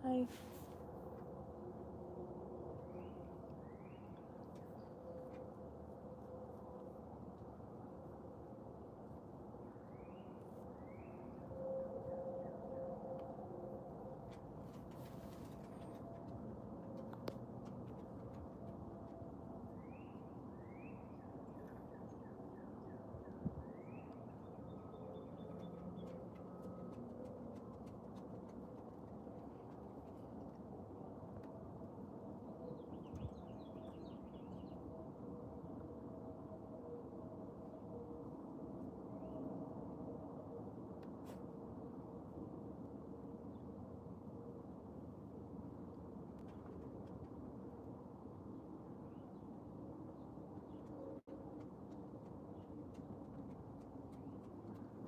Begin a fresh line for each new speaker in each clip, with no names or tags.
Hi.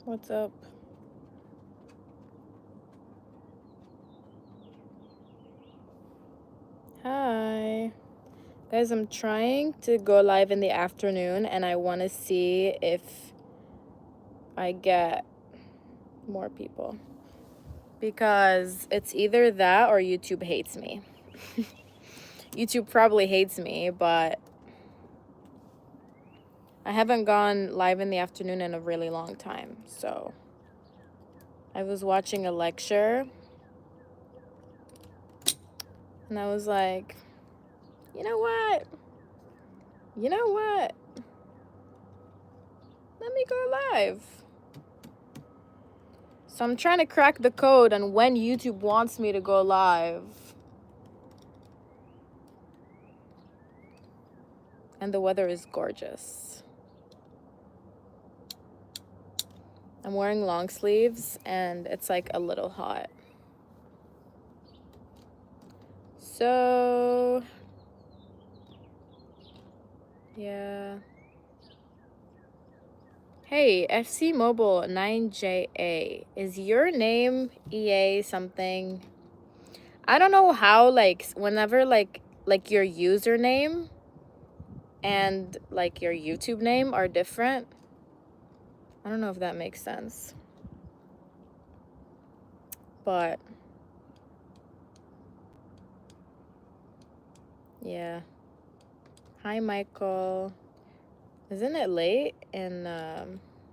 What's up? Hi. Guys, I'm trying to go live in the afternoon and I want to see if I get more people. Because it's either that or YouTube hates me. YouTube probably hates me, but I haven't gone live in the afternoon in a really long time. So I was watching a lecture and I was like, you know what? You know what? Let me go live. So I'm trying to crack the code on when YouTube wants me to go live. And the weather is gorgeous. I'm wearing long sleeves and it's like a little hot. So, yeah. Hey, FC Mobile 9JA. Is your name EA something? I don't know how, like, whenever, like your username and, like, your YouTube name are different. I don't know if that makes sense. But, yeah. Hi, Michael. Isn't it late in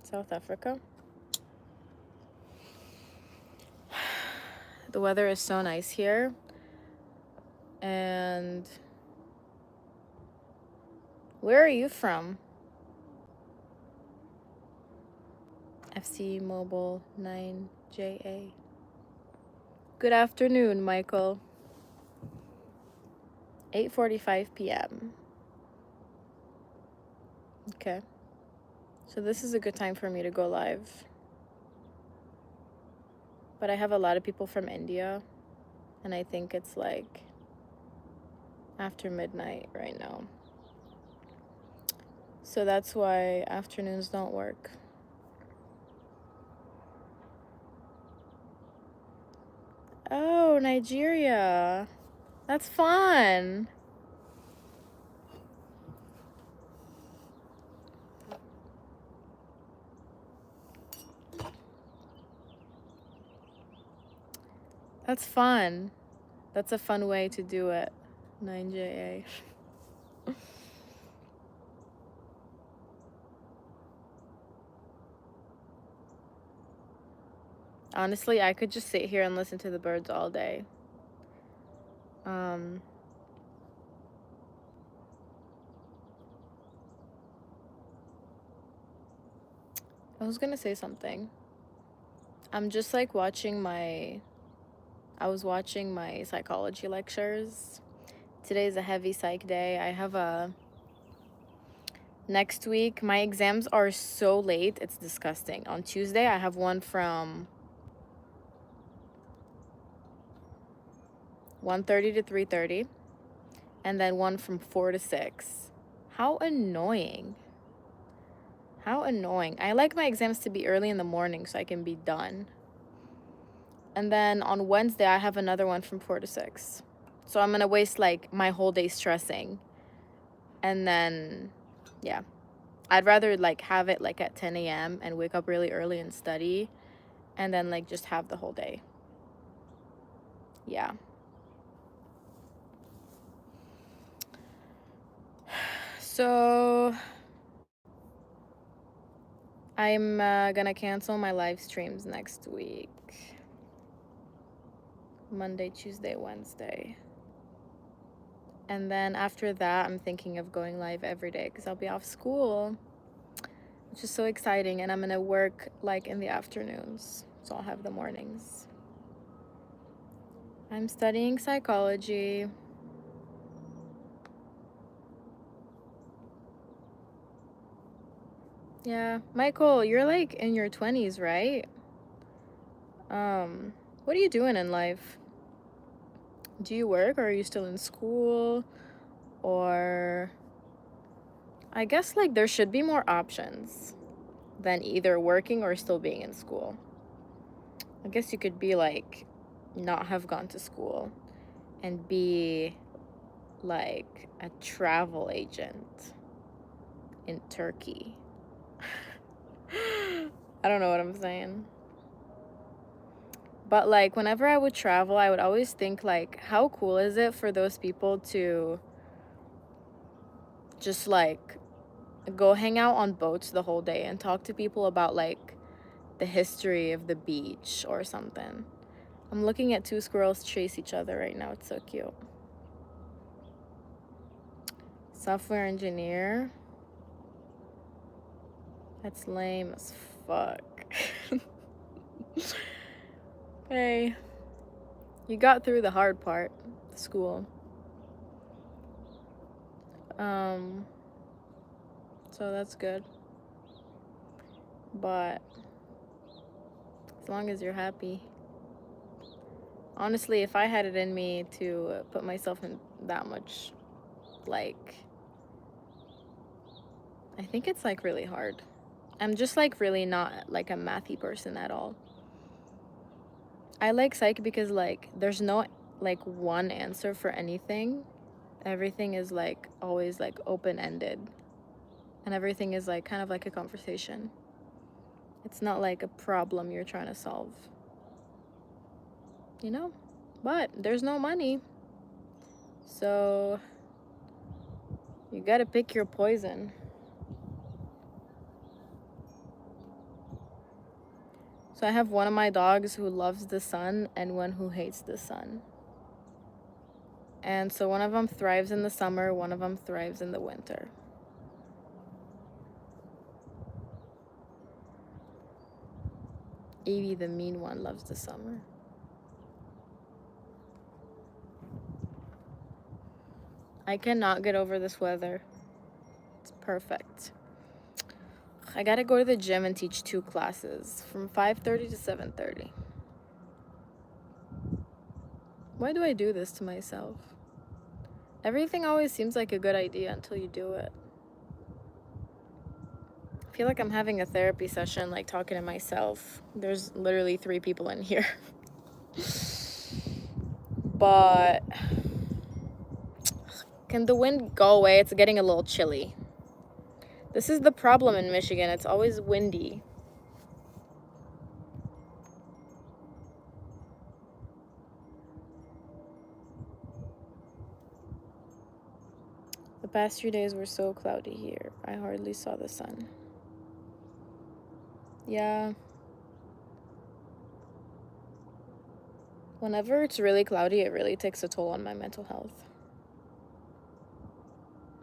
South Africa? The weather is so nice here. And where are you from? FC Mobile 9JA. Good afternoon, Michael. 8:45 p.m. Okay. So this is a good time for me to go live. But I have a lot of people from India, and I think it's like after midnight right now. So that's why afternoons don't work. Oh, Nigeria. That's fun. That's fun. That's a fun way to do it. 9JA. Honestly, I could just sit here and listen to the birds all day. I was gonna say something. I'm just like I was watching my psychology lectures. Today's a heavy psych day. I have next week, my exams are so late, it's disgusting. On Tuesday, I have one from 1:30 to 3:30, and then one from 4 to 6. How annoying. How annoying. I like my exams to be early in the morning so I can be done. And then on Wednesday, I have another one from 4 to 6. So I'm going to waste like my whole day stressing. And then, yeah. I'd rather like have it like at 10 a.m. and wake up really early and study. And then like just have the whole day. Yeah. So I'm gonna cancel my live streams next week. Monday, Tuesday, Wednesday. And then after that, I'm thinking of going live every day because I'll be off school, which is so exciting. And I'm gonna work like in the afternoons, so I'll have the mornings. I'm studying psychology. Yeah, Michael, you're like in your 20s, right? What are you doing in life? Do you work, or are you still in school? Or I guess like there should be more options than either working or still being in school. I guess you could be like not have gone to school and be like a travel agent in Turkey. I don't know what I'm saying. But like whenever I would travel, I would always think like, how cool is it for those people to just like go hang out on boats the whole day and talk to people about like the history of the beach or something. I'm looking at two squirrels chase each other right now. It's so cute. Software engineer. That's lame as fuck. Hey, you got through the hard part, school. So that's good. But as long as you're happy. Honestly, if I had it in me to put myself in that much, like, I think it's like really hard. I'm just like really not like a mathy person at all. I like psych because like there's no like one answer for anything. Everything is like always like open-ended. And everything is like kind of like a conversation. It's not like a problem you're trying to solve. You know? But there's no money. So you gotta pick your poison. So I have one of my dogs who loves the sun and one who hates the sun. And so one of them thrives in the summer, one of them thrives in the winter. Evie, the mean one, loves the summer. I cannot get over this weather. It's perfect. I gotta go to the gym and teach 2 classes from 5:30 to 7:30. Why do I do this to myself? Everything always seems like a good idea until you do it. I feel like I'm having a therapy session, like talking to myself. There's literally 3 people in here. But can the wind go away? It's getting a little chilly. This is the problem in Michigan. It's always windy. The past 3 days were so cloudy here. I hardly saw the sun. Yeah. Whenever it's really cloudy, it really takes a toll on my mental health.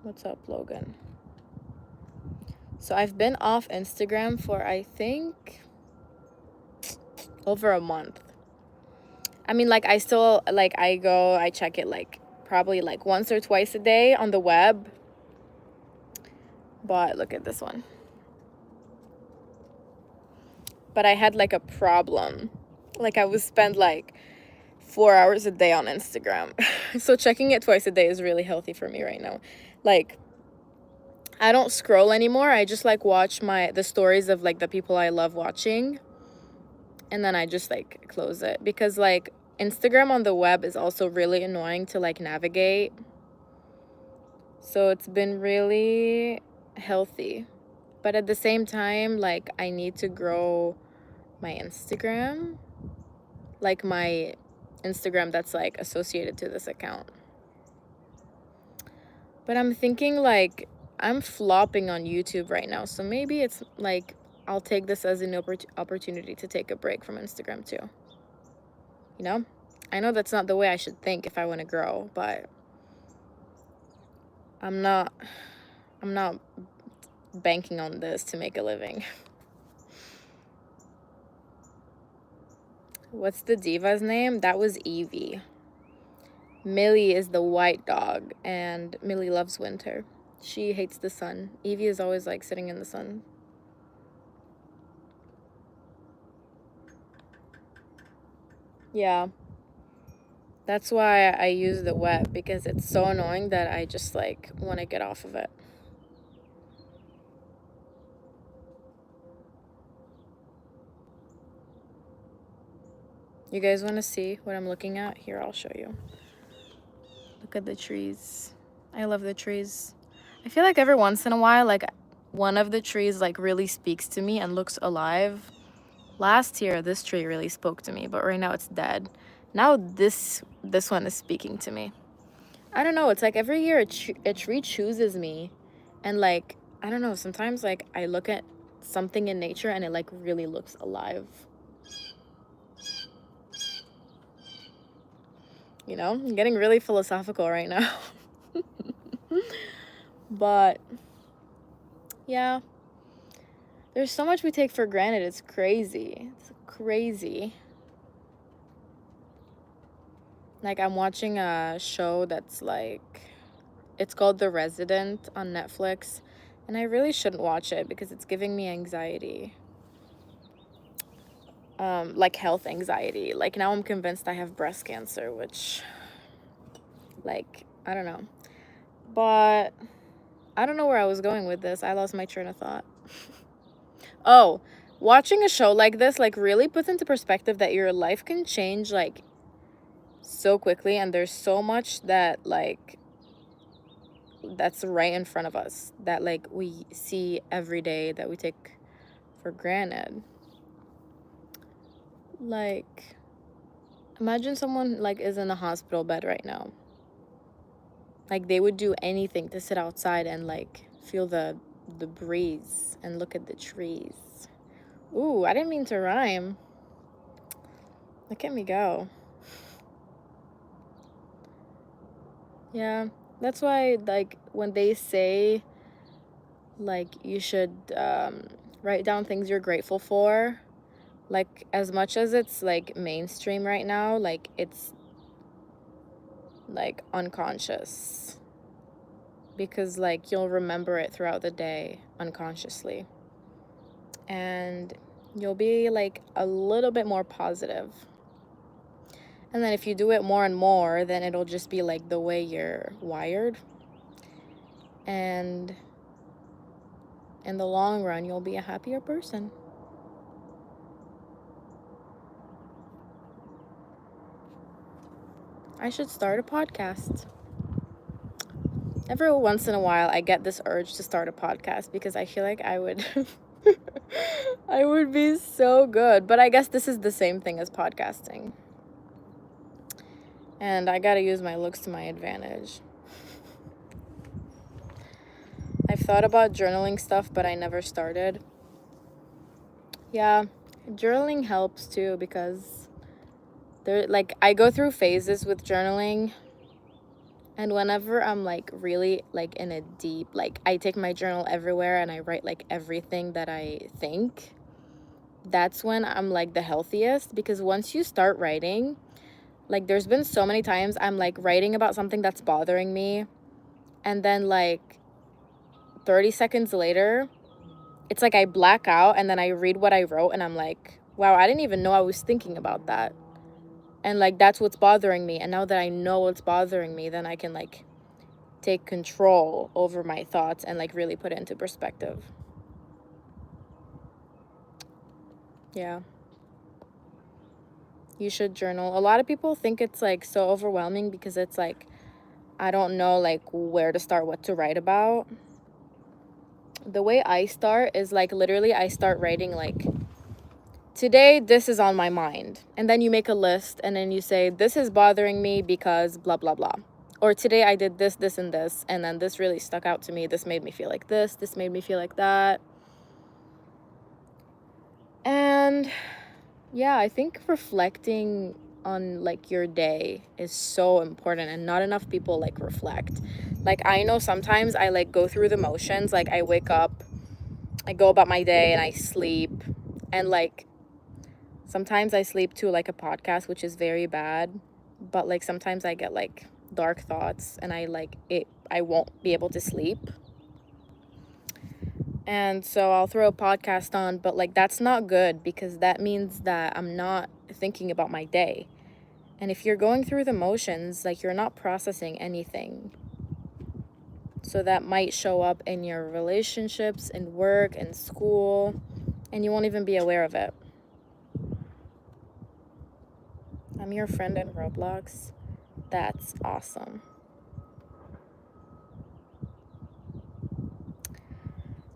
What's up, Logan? So I've been off Instagram for, I think, over a month. I mean, like, I still, like, I check it, like, probably, like, once or twice a day on the web. But look at this one. But I had, like, a problem. Like, I would spend, like, 4 hours a day on Instagram. So checking it twice a day is really healthy for me right now. Like, I don't scroll anymore. I just like watch the stories of like the people I love watching, and then I just like close it, because like Instagram on the web is also really annoying to like navigate. So it's been really healthy. But at the same time, like, I need to grow my Instagram, like my Instagram that's like associated to this account. But I'm thinking like I'm flopping on YouTube right now, so maybe it's like I'll take this as an opportunity to take a break from Instagram too. You know? I know that's not the way I should think if I want to grow, but I'm not banking on this to make a living. What's the diva's name? That was Evie. Millie is the white dog, and Millie loves winter. She hates the sun. Evie is always like sitting in the sun. Yeah. That's why I use the web, because it's so annoying that I just like want to get off of it. You guys want to see what I'm looking at? Here, I'll show you. Look at the trees. I love the trees. I feel like every once in a while, like one of the trees like really speaks to me and looks alive. Last year, this tree really spoke to me, but right now it's dead. Now this one is speaking to me. I don't know. It's like every year a tree chooses me, and like I don't know. Sometimes like I look at something in nature and it like really looks alive. You know, I'm getting really philosophical right now. But yeah, there's so much we take for granted. It's crazy. It's crazy. Like, I'm watching a show that's like, it's called The Resident on Netflix, and I really shouldn't watch it because it's giving me anxiety. Like health anxiety. Like, now I'm convinced I have breast cancer, which, like, I don't know. But I don't know where I was going with this. I lost my train of thought. Oh, watching a show like this, like, really puts into perspective that your life can change, like, so quickly, and there's so much that, like, that's right in front of us that, like, we see every day that we take for granted. Like, imagine someone, like, is in a hospital bed right now. Like, they would do anything to sit outside and, like, feel the breeze and look at the trees. Ooh, I didn't mean to rhyme. Look at me go. Yeah, that's why, like, when they say, like, you should write down things you're grateful for, like, as much as it's, like, mainstream right now, like, it's, like, unconscious. Because, like, you'll remember it throughout the day unconsciously. And you'll be, like, a little bit more positive. And then if you do it more and more, then it'll just be, like, the way you're wired. And in the long run, you'll be a happier person. I should start a podcast. Every once in a while, I get this urge to start a podcast because I feel like I would I would be so good. But I guess this is the same thing as podcasting. And I gotta use my looks to my advantage. I've thought about journaling stuff, but I never started. Yeah, journaling helps too, because like, I go through phases with journaling. And whenever I'm, like, really, like, in a deep, like, I take my journal everywhere and I write, like, everything that I think, that's when I'm, like, the healthiest. Because once you start writing, like, there's been so many times I'm, like, writing about something that's bothering me, and then, like, 30 seconds later, it's like I black out, and then I read what I wrote, and I'm like, wow, I didn't even know I was thinking about that. And like that's what's bothering me. And now that I know what's bothering me, then I can like take control over my thoughts and like really put it into perspective. Yeah. You should journal. A lot of people think it's like so overwhelming because it's like I don't know like where to start, what to write about. The way I start is like literally I start writing like today this is on my mind. And then you make a list and then you say this is bothering me because blah blah blah. Or today I did this, this, and this, and then this really stuck out to me. This made me feel like this made me feel like that. And yeah, I think reflecting on like your day is so important, and not enough people like reflect. Like I know sometimes I like go through the motions, like I wake up, I go about my day and I sleep, and like sometimes I sleep to like a podcast, which is very bad, but like sometimes I get like dark thoughts and I won't be able to sleep. And so I'll throw a podcast on, but like that's not good because that means that I'm not thinking about my day. And if you're going through the motions, like you're not processing anything. So that might show up in your relationships, in work, in school, and you won't even be aware of it. I'm your friend in Roblox. That's awesome.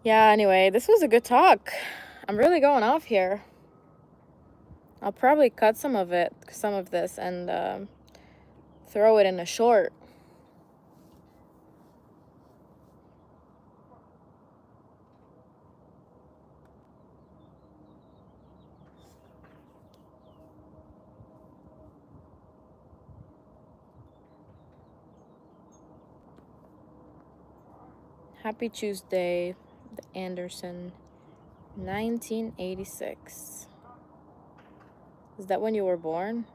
Yeah, anyway, this was a good talk. I'm really going off here. I'll probably cut some of this, and throw it in a short. Happy Tuesday, the Anderson, 1986. Is that when you were born?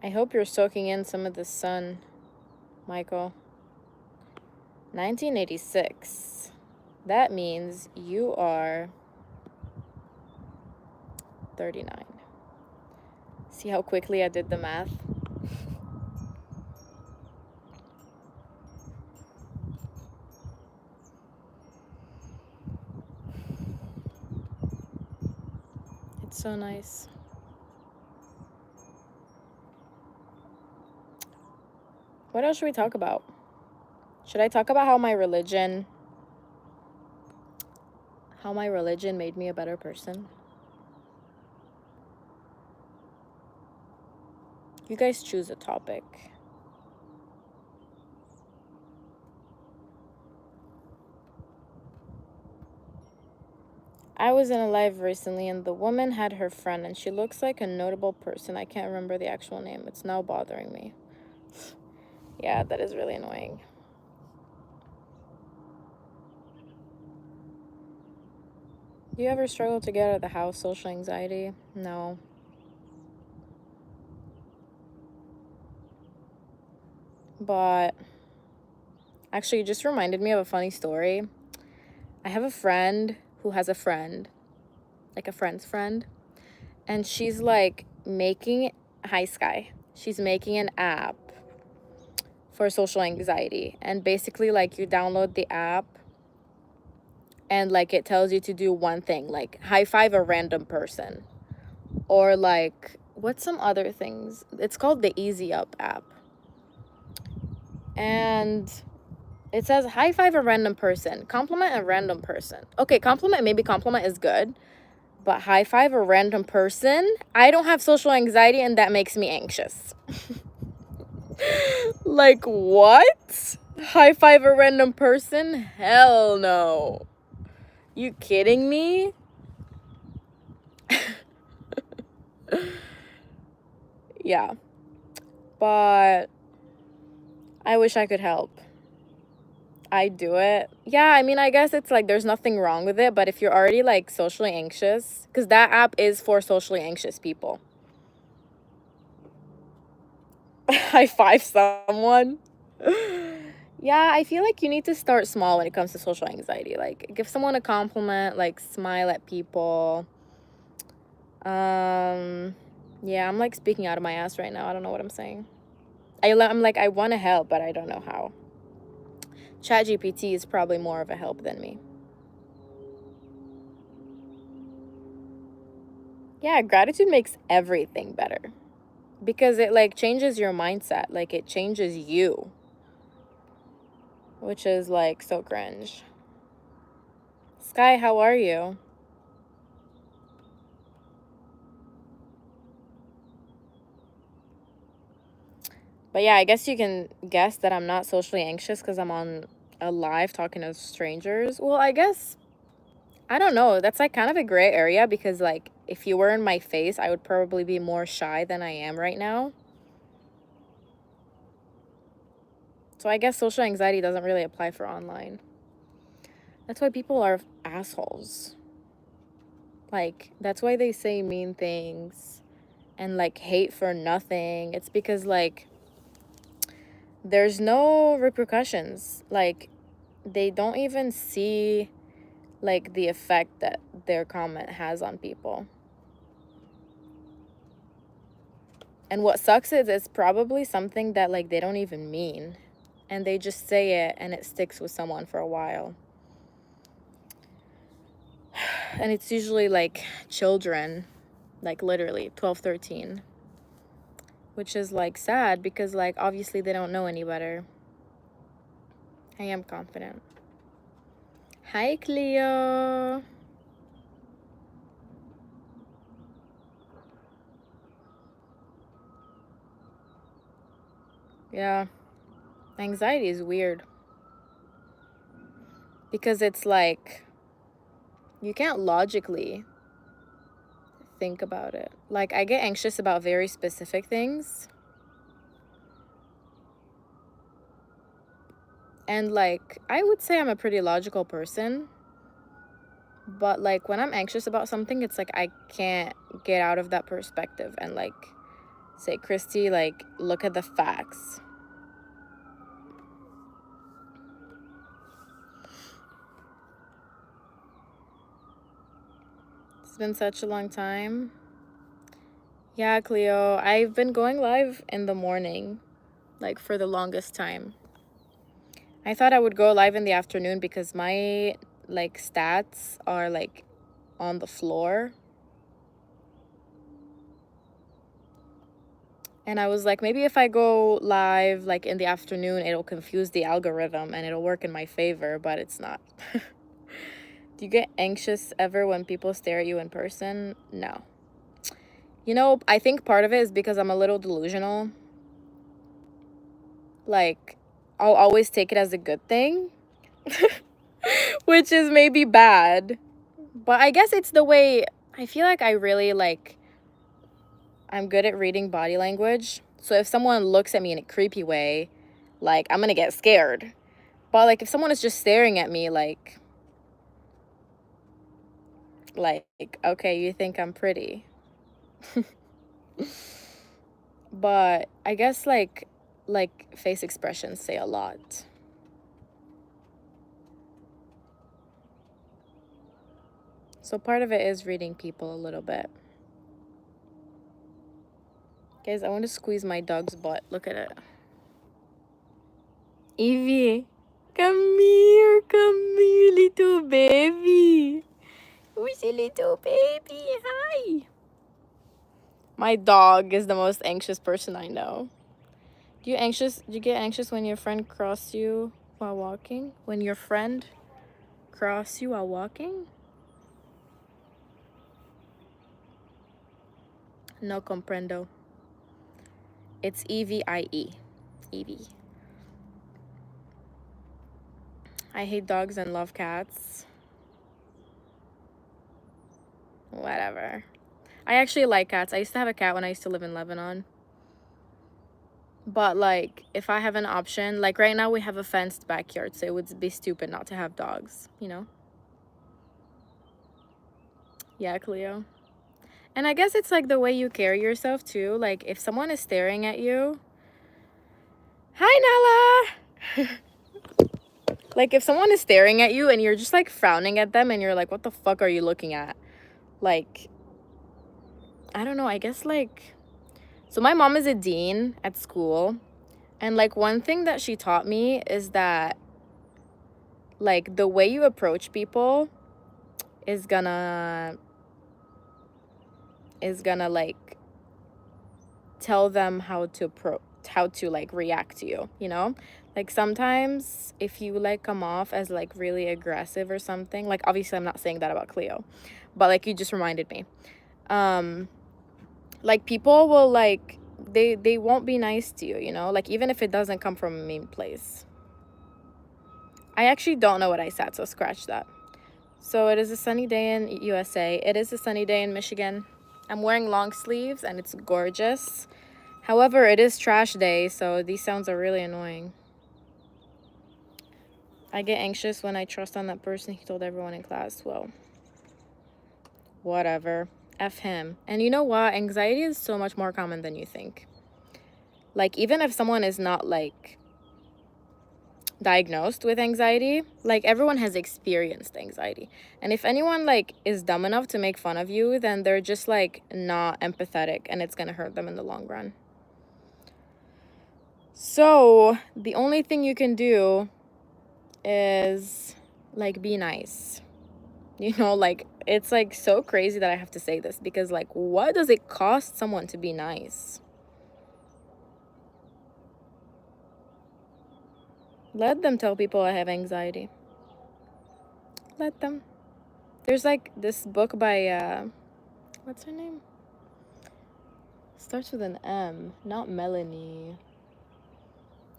I hope you're soaking in some of the sun, Michael. 1986. That means you are 39. See how quickly I did the math? It's so nice. What else should we talk about? Should I talk about how my religion made me a better person? You guys choose a topic. I was in a live recently and the woman had her friend and she looks like a notable person. I can't remember the actual name. It's now bothering me. Yeah, that is really annoying. Do you ever struggle to get out of the house, social anxiety? No. But actually, you just reminded me of a funny story. I have a friend who has a friend, like a friend's friend, and she's like making, hi Sky, she's making an app for social anxiety. And basically, like, you download the app and like it tells you to do one thing, like high five a random person, or like what's some other things. It's called the Easy Up app, and it says high five a random person, compliment a random person. Okay, maybe compliment is good, but high five a random person, I don't have social anxiety and that makes me anxious. Like, what? High five a random person? Hell no. You kidding me? Yeah. But I wish I could help. I do it. Yeah, I mean, I guess it's like there's nothing wrong with it, but if you're already like socially anxious, because that app is for socially anxious people. high five someone. Yeah, I feel like you need to start small when it comes to social anxiety. Like, give someone a compliment, like, smile at people. Yeah, I'm like speaking out of my ass right now. I don't know what I'm saying. I'm like, I want to help, but I don't know how. ChatGPT is probably more of a help than me. Yeah, gratitude makes everything better because it like changes your mindset. Like, it changes you, which is like so cringe. Sky, how are you? But yeah, I guess you can guess that I'm not socially anxious because I'm on a live talking to strangers. Well, I guess, I don't know. That's like kind of a gray area because, like, if you were in my face, I would probably be more shy than I am right now. So I guess social anxiety doesn't really apply for online. That's why people are assholes. Like, that's why they say mean things and like hate for nothing. It's because, like, there's no repercussions. Like, they don't even see like the effect that their comment has on people. And what sucks is it's probably something that like they don't even mean. And they just say it and it sticks with someone for a while. And it's usually like children, like literally 12, 13, which is like sad because like obviously they don't know any better. I am confident. Hi, Cleo. Yeah, anxiety is weird because it's like you can't logically think about it. Like, I get anxious about very specific things. And like, I would say I'm a pretty logical person. But like, when I'm anxious about something, it's like I can't get out of that perspective and like say, Christy, like, look at the facts. It's been such a long time. Yeah, Cleo, I've been going live in the morning, like, for the longest time. I thought I would go live in the afternoon because my like stats are like on the floor. And I was like, maybe if I go live like in the afternoon, it'll confuse the algorithm and it'll work in my favor, but it's not. Do you get anxious ever when people stare at you in person? No. You know, I think part of it is because I'm a little delusional. Like, I'll always take it as a good thing, which is maybe bad. But I guess it's the way I feel like I really like, I'm good at reading body language. So if someone looks at me in a creepy way, like, I'm gonna get scared. But like if someone is just staring at me like okay, you think I'm pretty. But I guess like face expressions say a lot. So part of it is reading people a little bit. Guys, I want to squeeze my dog's butt. Look at it. Evie, come here, little baby. Who's a little baby? Hi. My dog is the most anxious person I know. Do you get anxious when your friend cross you while walking? When your friend cross you while walking? No comprendo. It's Evie. Evie. I hate dogs and love cats. Whatever. I actually like cats. I used to have a cat when I used to live in Lebanon. But like, if I have an option, like right now we have a fenced backyard, so it would be stupid not to have dogs, you know? Yeah, Cleo. And I guess it's like the way you carry yourself too. Like, if someone is staring at you, Hi, Nala. Like, if someone is staring at you and you're just like frowning at them and you're like, what the fuck are you looking at? Like, I don't know, I guess like, so my mom is a dean at school, and like one thing that she taught me is that like the way you approach people is gonna like tell them how to like react to you, you know? Like sometimes if you like come off as like really aggressive or something, like obviously I'm not saying that about Cleo, but like you just reminded me. Like people will like they won't be nice to you, you know? Like even if it doesn't come from a mean place. I actually don't know what I said, so scratch that. So it is a sunny day in USA. It is a sunny day in Michigan. I'm wearing long sleeves and it's gorgeous. However, it is trash day, so these sounds are really annoying. I get anxious when I trust on that person. He told everyone in class. Well, whatever. F him. And you know what? Anxiety is so much more common than you think. Like, even if someone is not, like, diagnosed with anxiety, like, everyone has experienced anxiety. And if anyone, like, is dumb enough to make fun of you, then they're just, like, not empathetic, and it's gonna hurt them in the long run. So, the only thing you can do is, like, be nice. You know, like, it's, like, so crazy that I have to say this because, like, what does it cost someone to be nice? Let them tell people I have anxiety. Let them. There's, like, this book by, what's her name? Starts with an M, not Melanie.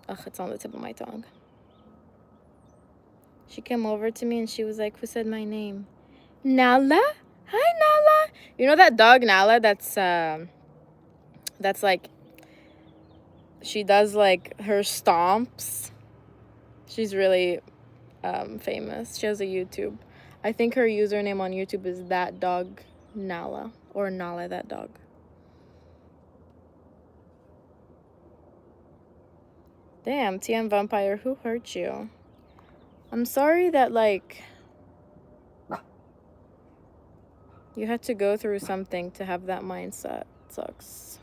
Ugh, it's on the tip of my tongue. She came over to me and she was like, who said my name? Nala? Hi, Nala. You know that dog, Nala, that's like, she does, like, her stomps. She's really famous. She has a YouTube. I think her username on YouTube is that dog Nala, or Nala that dog. Damn, TM Vampire, who hurt you? I'm sorry that, like, you had to go through something to have that mindset. It sucks.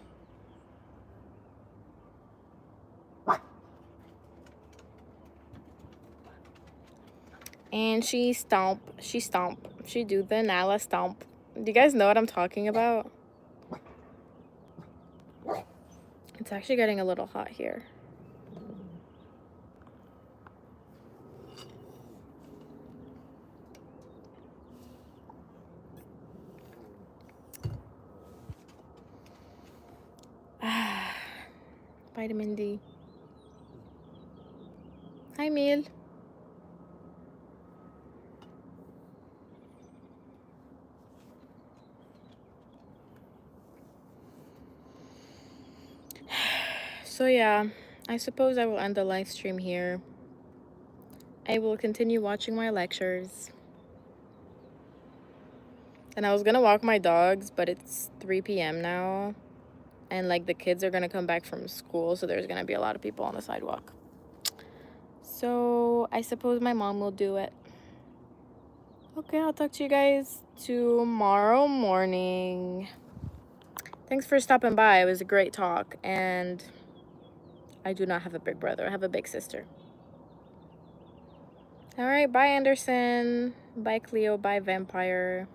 And she stomp. She do the Nala stomp. Do you guys know what I'm talking about? It's actually getting a little hot here. Vitamin D. Hi, Meal. So yeah, I suppose I will end the live stream here. I will continue watching my lectures. And I was gonna walk my dogs, but it's 3 p.m. now. And like the kids are gonna come back from school, so there's gonna be a lot of people on the sidewalk. So I suppose my mom will do it. Okay, I'll talk to you guys tomorrow morning. Thanks for stopping by. It was a great talk. And I do not have a big brother. I have a big sister. All right, bye, Anderson. Bye, Cleo. Bye, Vampire.